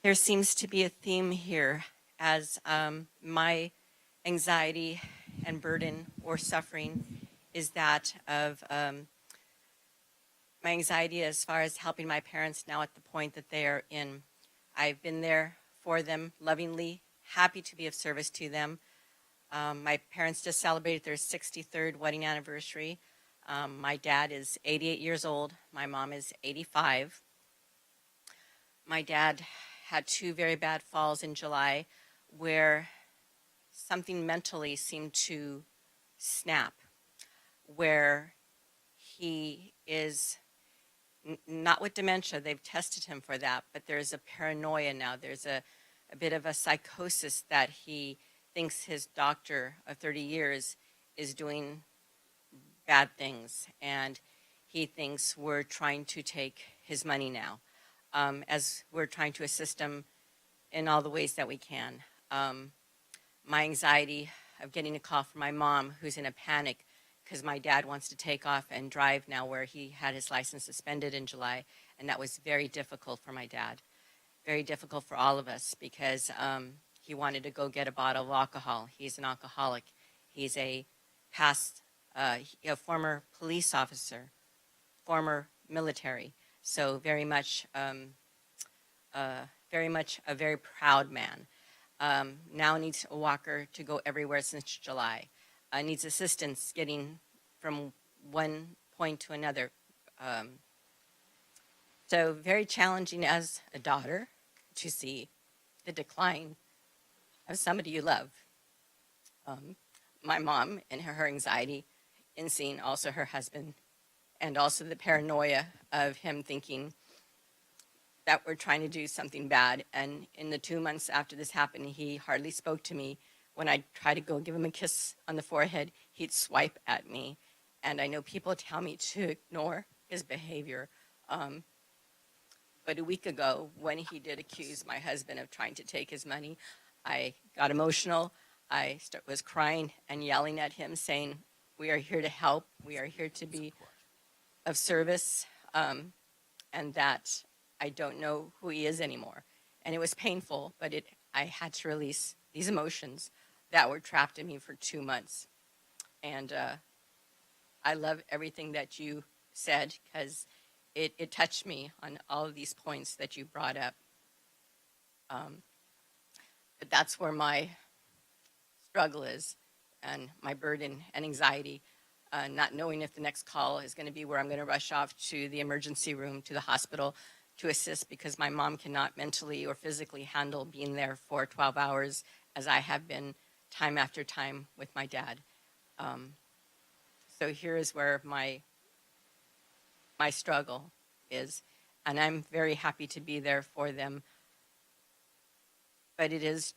There seems to be a theme here as my anxiety and burden or suffering is that of my anxiety as far as helping my parents now at the point that they are in. I've been there for them lovingly, happy to be of service to them. My parents just celebrated their 63rd wedding anniversary. My dad is 88 years old. My mom is 85. My dad had 2 very bad falls in July where something mentally seemed to snap, where he is not with dementia, they've tested him for that, but there's a paranoia now. There's a bit of a psychosis that he thinks his doctor of 30 years is doing bad things, and he thinks we're trying to take his money now, as we're trying to assist him in all the ways that we can. My anxiety of getting a call from my mom, who's in a panic because my dad wants to take off and drive now, where he had his license suspended in July, and that was very difficult for my dad. Very difficult for all of us because he wanted to go get a bottle of alcohol. He's an alcoholic. He's a former police officer, former military, so very much a very proud man. Now needs a walker to go everywhere since July. Needs assistance getting from one point to another. So very challenging as a daughter to see the decline of somebody you love. My mom and her anxiety in seeing also her husband, and also the paranoia of him thinking that we're trying to do something bad. And in the 2 months after this happened, he hardly spoke to me. When I try to go give him a kiss on the forehead, he'd swipe at me. And I know people tell me to ignore his behavior. But a week ago, when he did accuse my husband of trying to take his money, I got emotional. I was crying and yelling at him, saying, we are here to help. We are here to be of service. And that I don't know who he is anymore. And it was painful, but I had to release these emotions that were trapped in me for 2 months. And I love everything that you said, because it touched me on all of these points that you brought up. But that's where my struggle is, and my burden and anxiety, not knowing if the next call is going to be where I'm going to rush off to the emergency room, to the hospital, to assist, because my mom cannot mentally or physically handle being there for 12 hours, as I have been time after time with my dad. So here is where my struggle is, and I'm very happy to be there for them. But it is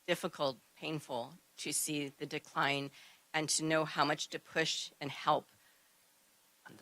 difficult, painful to see the decline and to know how much to push and help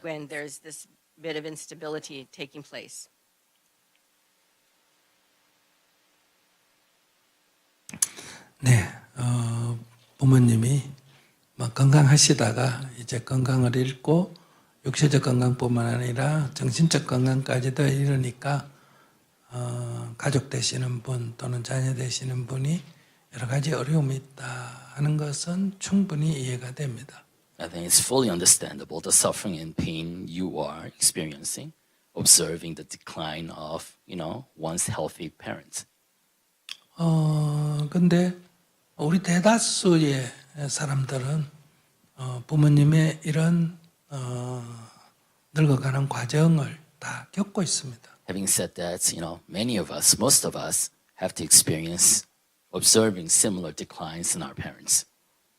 when there's this bit of instability taking place. 네, 부모님이 건강하시다가 이제 건강을 잃고 육체적 건강뿐만 아니라 정신적 건강까지도 잃으니까 가족 되시는 분 또는 자녀 되시는 분이 여러 가지 어려움이 있다 하는 것은 충분히 이해가 됩니다. I think it's fully understandable the suffering and pain you are experiencing, observing the decline of, one's healthy parents. 근데 우리 대다수의 사람들은 부모님의 이런 늙어가는 과정을 다 겪고 있습니다. Having said that, many of us, most of us, have to experience observing similar declines in our parents.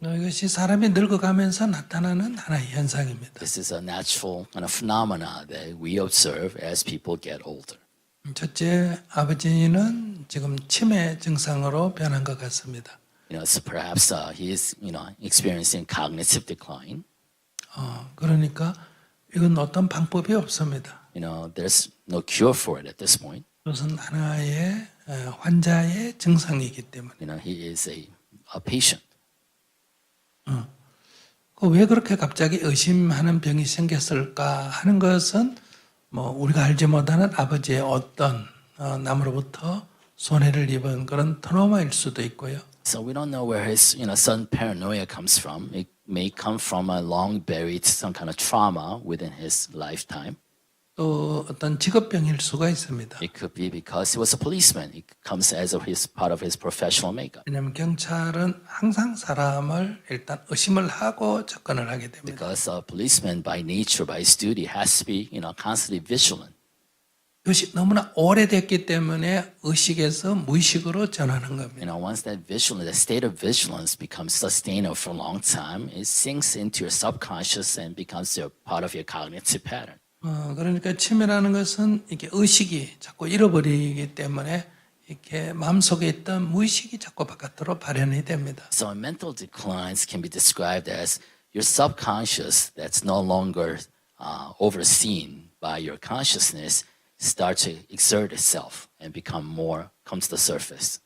이것이 사람이 늙어가면서 나타나는 하나의 현상입니다. This is a natural kind of phenomena that we observe as people get older. 첫째, 아버지는 지금 치매 증상으로 변한 것 같습니다. So perhaps he is, experiencing cognitive decline. 그러니까 이건 어떤 방법이 없습니다. There's no cure for it at this point. 그것은 하나의 환자의 증상이기 때문에. He is a patient. 왜 그렇게 갑자기 의심하는 병이 생겼을까 하는 것은 우리가 알지 못하는 아버지의 어떤 남으로부터 손해를 입은 그런 트라우마일 수도 있고요. So we don't know where his, sudden paranoia comes from. It may come from a long buried some kind of trauma within his lifetime. 또 어떤 직업병일 수가 있습니다. It could be because he was a policeman. It comes as his part of his professional makeup. 왜냐하면 경찰은 항상 사람을 일단 의심을 하고 접근을 하게 됩니다. Because a policeman, by nature, by his duty, has to be, constantly vigilant. 그것이 너무나 오래됐기 때문에 의식에서 무의식으로 전하는 겁니다. Once that state of vigilance becomes sustainable for a long time, it sinks into your subconscious and becomes part of your cognitive pattern. 그러니까 치매라는 것은 이렇게 의식이 자꾸 잃어버리기 때문에 이렇게 마음속에 있던 무의식이 자꾸 바깥으로 발현이 됩니다. So mental declines can be described as your subconscious that's no longer overseen by your consciousness start to exert itself and come to the surface.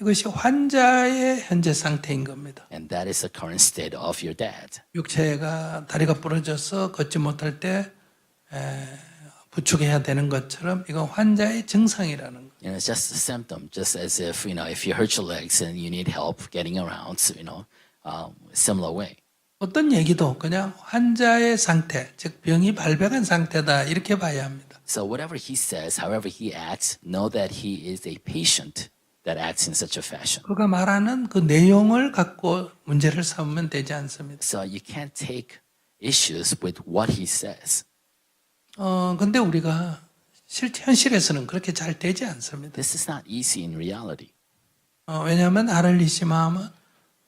이것이 환자의 현재 상태인 겁니다. And that is the current state of your dad. 육체가 다리가 부러져서 걷지 못할 때 부축해야 되는 것처럼 이건 환자의 증상이라는 거. It's just a symptom, just as if you hurt your legs and you need help getting around, similar way. 어떤 얘기도 그냥 환자의 상태, 즉 병이 발병한 상태다 이렇게 봐야 합니다. So whatever he says, however he acts, know that he is a patient that acts in such a fashion. 그가 말하는 그 내용을 갖고 문제를 삼으면 되지 않습니다. So you can't take issues with what he says. 근데 우리가 실제 현실에서는 그렇게 잘 되지 않습니다. This is not easy in reality. 왜냐하면 나를 의심하면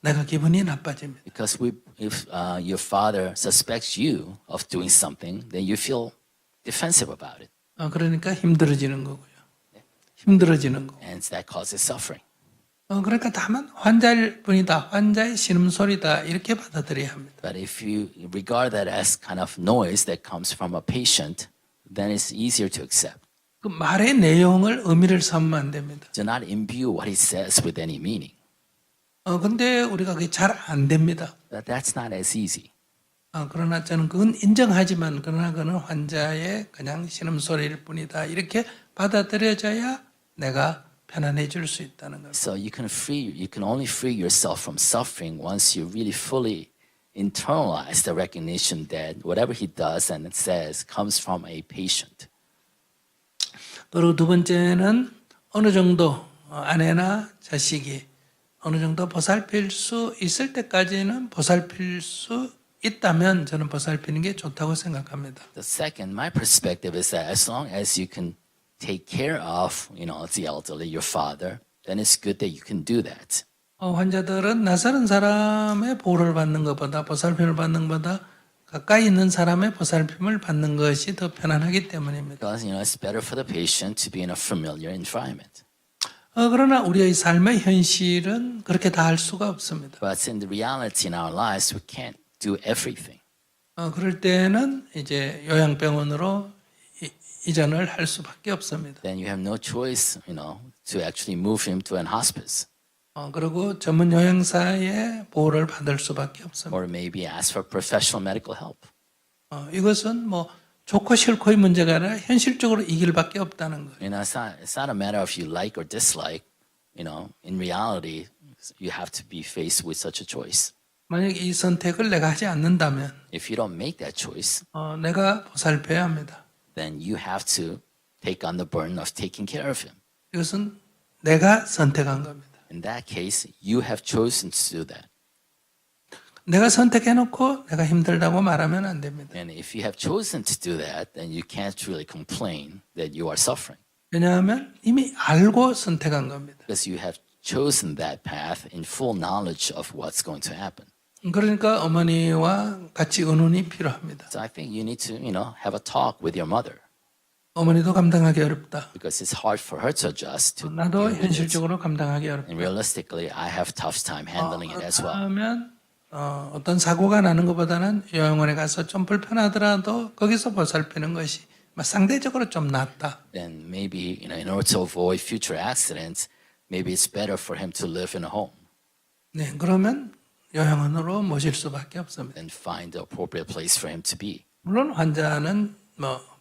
내가 기분이 나빠집니다. Because if your father suspects you of doing something, then you feel defensive about it. 그러니까 힘들어지는 거고요. 힘들어지는 거. And that causes suffering. 그러니까 다만 환자일 뿐이다. 환자의 신음소리다. 이렇게 받아들여야 합니다. But if you regard that as kind of noise that comes from a patient, then it's easier to accept. 그 말의 내용을 의미를 삼으면 안 됩니다. Do not imbue what he says with any meaning. 근데 우리가 그게 잘 안 됩니다. That's not as easy. 그러나 저는 그건 인정하지만 그러나 그는 환자의 그냥 신음소리일 뿐이다. 이렇게 받아들여져야 내가 편안해질 수 있다는 겁니다. So you can only free yourself from suffering once you really fully internalize the recognition that whatever he does and says comes from a patient. 그리고 두 번째는 어느 정도 아내나 자식이 어느 정도 보살필 수 있을 때까지는 보살필 수 있다면 저는 보살피는 게 좋다고 생각합니다. The second, my perspective is that as long as you can take care of, the elderly, your father, then it's good that you can do that. 환자들은 낯선 사람의 보호를 받는 것보다 보살핌을 받는 것보다 가까이 있는 사람의 보살핌을 받는 것이 더 편안하기 때문입니다. Because, it's better for the patient to be in a familiar environment. 그러나 우리의 삶의 현실은 그렇게 다 할 수가 없습니다. But in the reality in our lives, we can't do everything. 그럴 때는 이제 요양병원으로 이전을 할 수밖에 없습니다. Then you have no choice, to actually move him to an hospice. 그리고 전문 요양사의 보호를 받을 수밖에 없습니다. Or maybe ask for professional medical help. 이것은 뭐 좋고 싫고의 문제가 아니라 현실적으로 이 길밖에 없다는 거예요. It's not a matter of you like or dislike. In reality, you have to be faced with such a choice. 만약 이 선택을 내가 하지 않는다면 If you don't make that choice, 내가 보살펴야 합니다. then you have to take on the burden of taking care of him. 이것은 내가 선택한 겁니다. In that case, you have chosen to do that. 내가 선택해놓고 내가 힘들다고 말하면 안 됩니다. And if you have chosen to do that, then you can't really complain that you are suffering. 왜냐하면 이미 알고 선택한 겁니다. Because you have chosen that path in full knowledge of what's going to happen. 그러니까 어머니와 같이 의논이 필요합니다. So I think you need to, have a talk with your mother. 어머니도 감당하기 어렵다. Because it's hard for her to adjust to 나도 deal with it. 현실적으로 감당하기 어렵다. And realistically, I have tough time handling it as well. 그러면 어떤 사고가 나는 것보다는 요양원에 가서 좀 불편하더라도 거기서 보살피는 것이 상대적으로 좀 낫다. Then maybe, in order to avoid future accidents, maybe it's better for him to live in a home 네, 그러면 요양원으로 모실 수밖에 없습니다. than find the appropriate place for him to be. 물론 환자는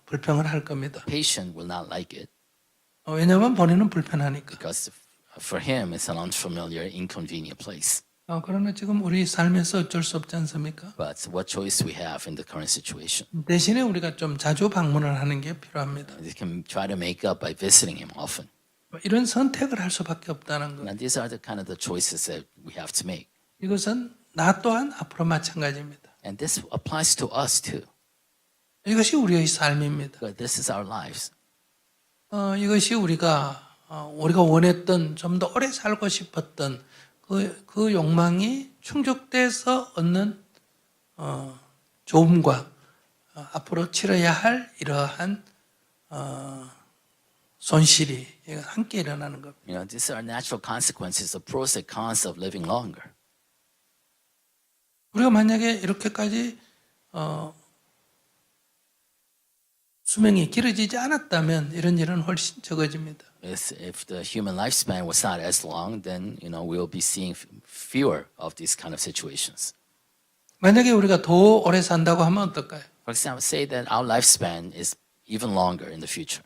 불평을 할 겁니다. Patient will not like it. 왜냐하면 본인은 불편하니까. because for him it's an unfamiliar, inconvenient place. 그러나 지금 우리 삶에서 어쩔 수 없지 않습니까? But what choice we have in the current situation? 대신에 우리가 좀 자주 방문을 하는 게 필요합니다. We can try to make up by visiting him often. 이런 선택을 할 수밖에 없다는 것. And these are the kind of the choices that we have to make. 이것은 나 또한 앞으로 마찬가지입니다. And this applies to us too. 이것이 우리의 삶입니다. But this is our lives. 이것이 우리가 원했던 좀 더 오래 살고 싶었던 그 욕망이 충족돼서 얻는 좋음과 앞으로 치러야 할 이러한 손실이 함께 일어나는 겁니다. You know, these are natural consequences, the pros and cons of living longer. 우리가 만약에 이렇게까지 수명이 길어지지 않았다면 이런 일은 훨씬 적어집니다. If the human lifespan was not as long, then you know we'll be seeing fewer of these kind of situations. 만약에 우리가 더 오래 산다고 하면 어떨까요? For example, say that our lifespan is even longer in the future.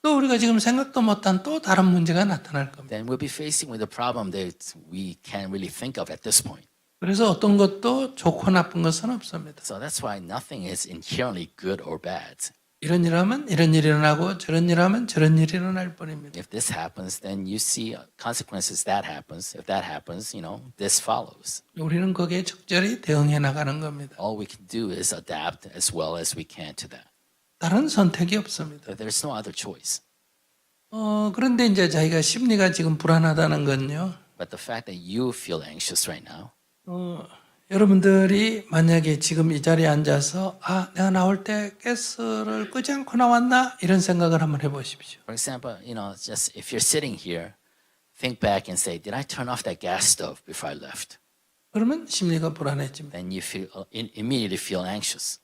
또 우리가 지금 생각도 못한 또 다른 문제가 나타날 겁니다. Then we'll be facing with a problem that we can't really think of at this point. 그래서 어떤 것도 좋고 나쁜 것은 없습니다. So that's why nothing is inherently good or bad. 이런 일 하면 이런 일이 일어나고 저런 일 하면 저런 일이 일어날 뿐입니다. If this happens, then you see consequences that happens. If that happens, you know, this follows. 우리는 거기에 적절히 대응해 나가는 겁니다. All we can do is adapt as well as we can to that. 다른 선택이 없습니다. There's no other choice. 그런데 이제 자기가 심리가 지금 불안하다는 건요. But the fact that you feel anxious right now, 여러분들이 만약에 지금 이 자리에 앉아서 내가 나올 때 가스를 끄지 않고 나왔나 이런 생각을 한번 해보십시오. for example, you know, just if you're sitting here, think back and say, did I turn off that gas stove before I left? 그러면 심리가 불안해집니다. Then you feel immediately feel anxious.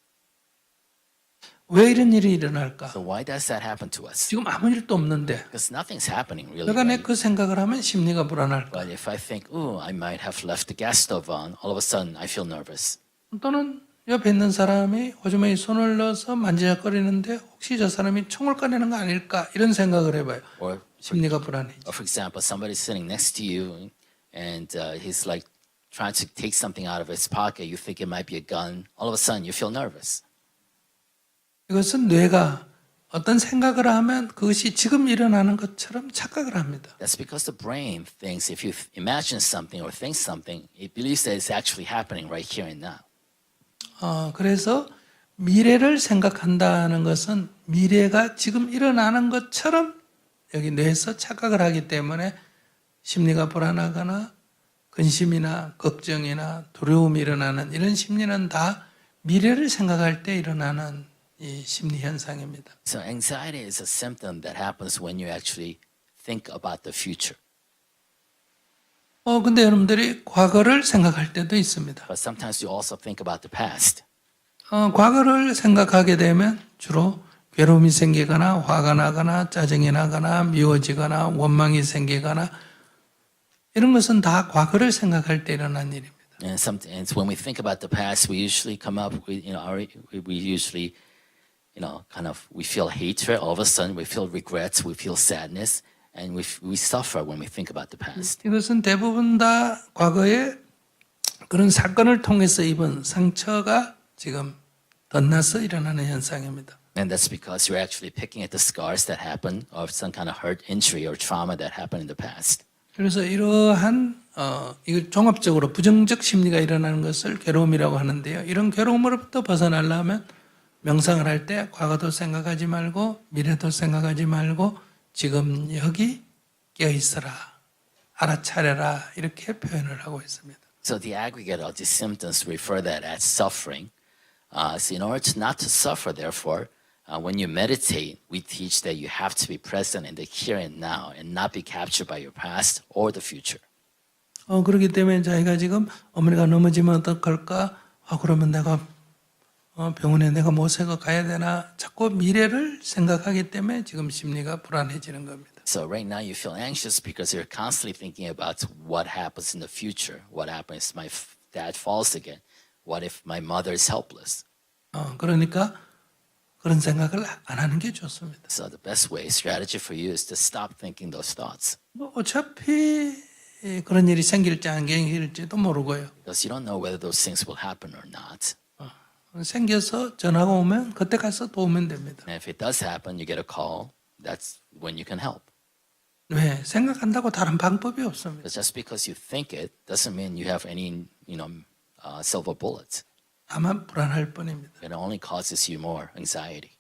왜 이런 일이 일어날까? So why does that happen to us? 지금 아무 일도 없는데 Because nothing's happening really. 내가 Right? 그 생각을 하면 심리가 불안할까? But if I think, oh, I might have left the gas stove on, all of a sudden I feel nervous. 또는 옆에 있는 사람이 호주머니에 손을 넣어서 만지작거리는데 혹시 저 사람이 총을 꺼내는 거 아닐까 이런 생각을 해봐요. Or 심리가 불안해지. for example, somebody's sitting next to you and he's like trying to take something out of his pocket. You think it might be a gun. All of a sudden you feel nervous. 이것은 뇌가 어떤 생각을 하면 그것이 지금 일어나는 것처럼 착각을 합니다. That's because the brain thinks if you imagine something or think something, it believes that it's actually happening right here and now. 그래서 미래를 생각한다는 것은 미래가 지금 일어나는 것처럼 여기 뇌에서 착각을 하기 때문에 심리가 불안하거나 근심이나 걱정이나 두려움이 일어나는 이런 심리는 다 미래를 생각할 때 일어나는 이 심리 현상입니다. So anxiety is a symptom that happens when you actually think about the future. 근데 여러분들이 과거를 생각할 때도 있습니다. But sometimes you also think about the past. 과거를 생각하게 되면 주로 괴로움이 생기거나 화가 나거나 짜증이 나거나 미워지거나 원망이 생기거나 이런 것은 다 과거를 생각할 때 일어난 일입니다. And when we think about the past, we usually come up with, you know, we usually, you know, we feel hatred. All of a sudden, we feel regrets, we feel sadness, and we suffer when we think about the past. 이것은 대부분 다 과거에 그런 사건을 통해서 입은 상처가 지금 덧나서 일어나는 현상입니다. And that's because you're actually picking at the scars that happened, or some kind of hurt, injury, or trauma that happened in the past. 그래서 이러한 이걸 종합적으로 부정적 심리가 일어나는 것을 괴로움이라고 하는데요. 이런 괴로움으로부터 벗어나려면 명상을 할 때 과거도 생각하지 말고 미래도 생각하지 말고 지금 여기 깨어 있어라, 알아차려라 이렇게 표현을 하고 있습니다. So the aggregate of these symptoms refer that as suffering. So in order not to suffer, therefore, when you meditate, we teach that you have to be present in the here and now and not be captured by your past or the future. 그렇기 때문에 자기가 지금 어머니가 넘어지면 어떡할까? 그러면 내가 병원에 내가 모셔서 가야 되나? 자꾸 미래를 생각하기 때문에 지금 심리가 불안해지는 겁니다. So right now you feel anxious because you're constantly thinking about what happens in the future. What happens if my dad falls again? What if my mother is helpless? 그러니까 그런 생각을 안 하는 게 좋습니다. So the best way, strategy for you is to stop thinking those thoughts 뭐 어차피 그런 일이 생길지 안 생길지도 모르고요. because you don't know whether those things will happen or not. 생겨서 전화가 오면 그때 가서 도우면 됩니다. And if it does happen, you get a call. That's when you can help. 왜? 생각한다고 다른 방법이 없습니다. But just because you think it doesn't mean you have any, silver bullets. 다만 불안할 뿐입니다. It only causes you more anxiety.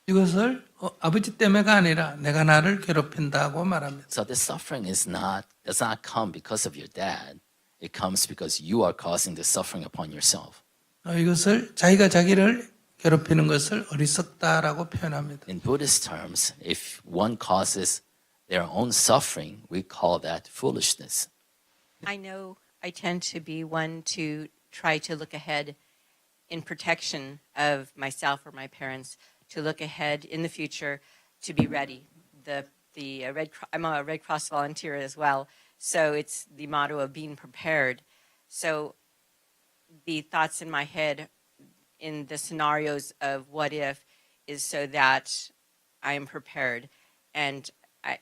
이것을 아버지 때문에가 아니라 내가 나를 괴롭힌다고 말합니다. So this suffering does not come because of your dad. It comes because you are causing the suffering upon yourself. 이것을 자기가 자기를 괴롭히는 것을 어리석다라고 표현합니다. In Buddhist terms, if one causes their own suffering, we call that foolishness. I know I tend to be one to try to look ahead in protection of myself or my parents, to look ahead in the future, to be ready. I'm a Red Cross volunteer as well, so it's the motto of being prepared. So the thoughts in my head in the scenarios of what if is so that I am prepared. And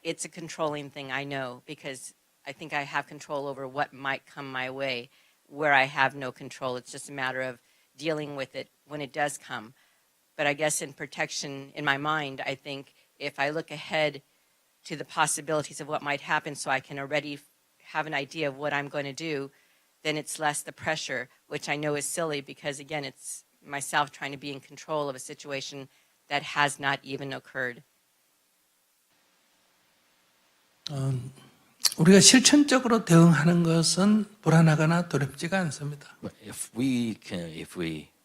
it's a controlling thing, I know, because I think I have control over what might come my way where I have no control. It's just a matter of dealing with it when it does come. But I guess in protection in my mind, I think if I look ahead to the possibilities of what might happen so I can already have an idea of what I'm going to do, then it's less the pressure, which I know is silly because, again, it's myself trying to be in control of a situation that has not even occurred. 우리가 실천적으로 대응하는 것은 불안하거나 두렵지가 않습니다. But if we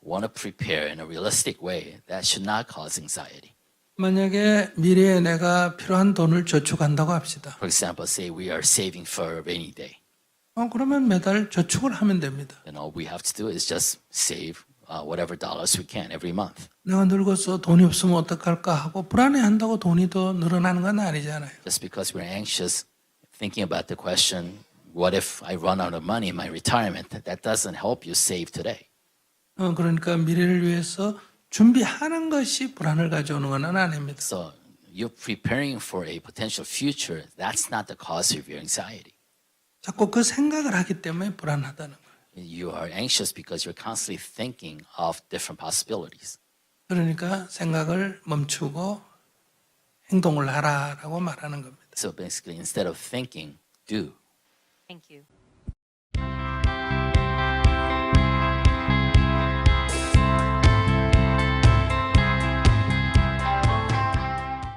want to prepare in a realistic way, that should not cause anxiety. 만약에 미래에 내가 필요한 돈을 저축한다고 합시다. For example, say we are saving for a rainy day. 그러면 매달 저축을 하면 됩니다. Then all we have to do is just save whatever dollars we can every month. 내가 늙어서 돈이 없으면 어떡할까 하고 불안해한다고 돈이 더 늘어나는 건 아니잖아요. Just because we're anxious, thinking about the question, what if I run out of money in my retirement? That doesn't help you save today. 그러니까 미래를 위해서 준비하는 것이 불안을 가져오는 건 아닙니다. So you're preparing for a potential future. That's not the cause of your anxiety. 자꾸 그 생각을 하기 때문에 불안하다는 거예요. You are anxious because you're constantly thinking of different possibilities. 그러니까 생각을 멈추고 행동을 하라라고 말하는 겁니다. So basically, instead of thinking, do. Thank you.